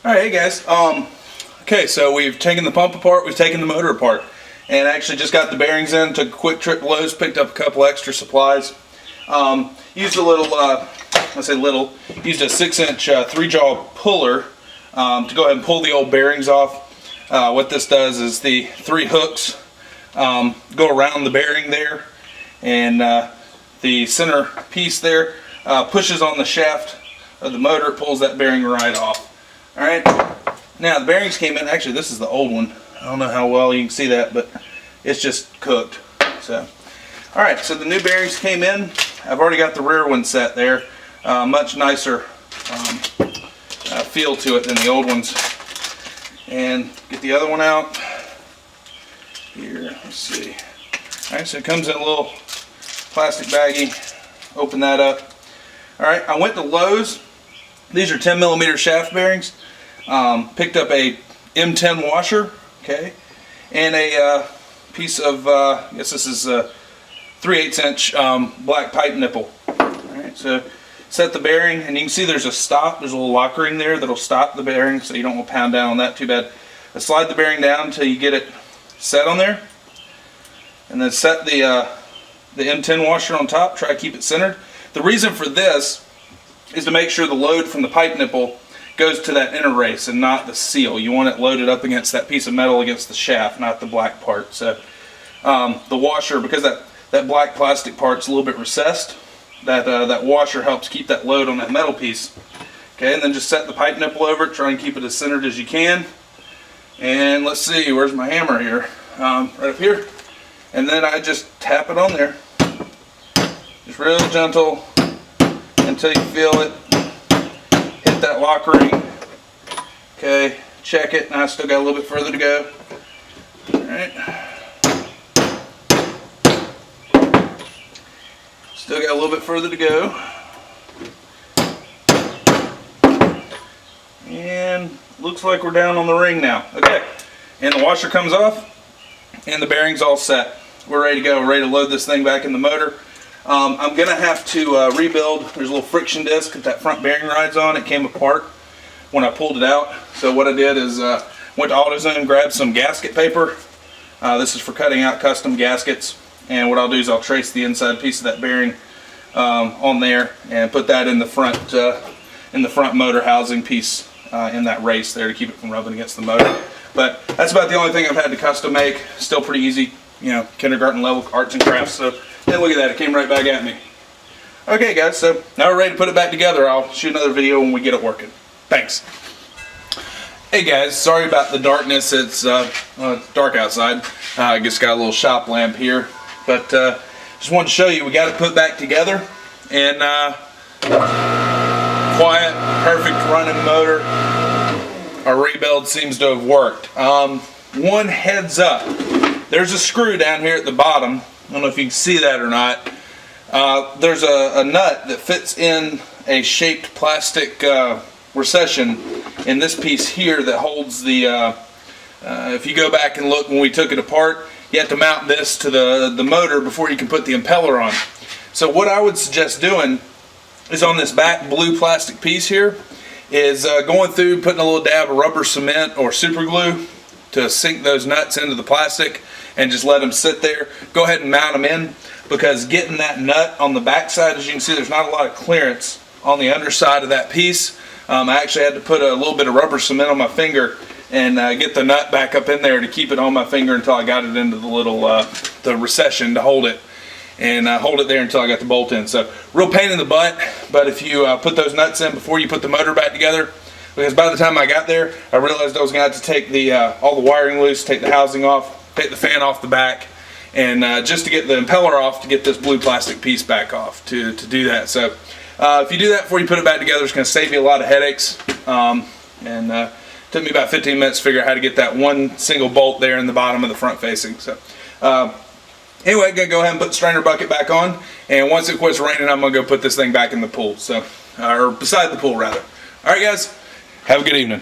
Alright, hey guys. Okay, so we've taken the pump apart, we've taken the motor apart, and actually just got the bearings in, took a quick trip to Lowe's, picked up a couple extra supplies. Used a little, used a 6-inch 3-jaw puller to go ahead and pull the old bearings off. What this does is the 3 hooks go around the bearing there, and the center piece there pushes on the shaft of the motor, pulls that bearing right off. Alright, now the bearings came in, actually this is the old one. I don't know how well you can see that, but it's just cooked. So, alright, so the new bearings came in. I've already got the rear one set there. Much nicer feel to it than the old ones. And get the other one out. Here, let's see. Alright, so it comes in a little plastic baggie. Open that up. Alright, I went to Lowe's. These are 10mm shaft bearings. Picked up a M10 washer, okay, and a piece of, I guess this is a 3/8 inch black pipe nipple. Alright, so set the bearing, and you can see there's a stop, there's a little lock ring there that'll stop the bearing so you don't want to pound down on that too bad. Slide the bearing down until you get it set on there, and then set the M10 washer on top, try to keep it centered. The reason for this is to make sure the load from the pipe nipple goes to that inner race and not the seal. You want it loaded up against that piece of metal against the shaft, not the black part. So the washer, because that black plastic part's a little bit recessed, that washer helps keep that load on that metal piece. Okay, and then just set the pipe nipple over it, try and keep it as centered as you can. And let's see, where's my hammer here? Right up here. And then I just tap it on there. Just real gentle until you feel it hit that lock ring. Okay, check it. Now I still got a little bit further to go. Alright. Still got a little bit further to go. And looks like we're down on the ring now. Okay, and the washer comes off and the bearing's all set. We're ready to go. We're ready to load this thing back in the motor. I'm going to have to rebuild. There's a little friction disc that front bearing rides on. It came apart when I pulled it out. So what I did is went to AutoZone, grabbed some gasket paper. This is for cutting out custom gaskets. And what I'll do is I'll trace the inside piece of that bearing on there and put that in the front motor housing piece in that race there to keep it from rubbing against the motor. But that's about the only thing I've had to custom make. Still pretty easy, you know, kindergarten level arts and crafts. So hey, look at that, it came right back at me. Okay guys, so now we're ready to put it back together. I'll shoot another video when we get it working. Thanks. Hey guys, sorry about the darkness. It's dark outside. I just got a little shop lamp here. But just wanted to show you, we got it put back together. And quiet, perfect running motor. Our rebuild seems to have worked. One heads up, there's a screw down here at the bottom. I don't know if you can see that or not. There's a nut that fits in a shaped plastic recession in this piece here that holds the, if you go back and look when we took it apart, you have to mount this to the motor before you can put the impeller on. So what I would suggest doing is on this back blue plastic piece here, is going through, putting a little dab of rubber cement or super glue to sink those nuts into the plastic and just let them sit there. Go ahead and mount them in, because getting that nut on the back side, as you can see, there's not a lot of clearance on the underside of that piece. I actually had to put a little bit of rubber cement on my finger and get the nut back up in there to keep it on my finger until I got it into the little the recession to hold it, and hold it there until I got the bolt in. So real pain in the butt, but if you put those nuts in before you put the motor back together, because by the time I got there I realized I was going to have to take the all the wiring loose, take the housing off, take the fan off the back, and just to get the impeller off, to get this blue plastic piece back off to do that. So if you do that before you put it back together, it's going to save you a lot of headaches. And took me about 15 minutes to figure out how to get that one single bolt there in the bottom of the front facing. So anyway, gonna go ahead and put the strainer bucket back on, and once it quits raining, I'm gonna go put this thing back in the pool. So or beside the pool rather. All right guys, have a good evening.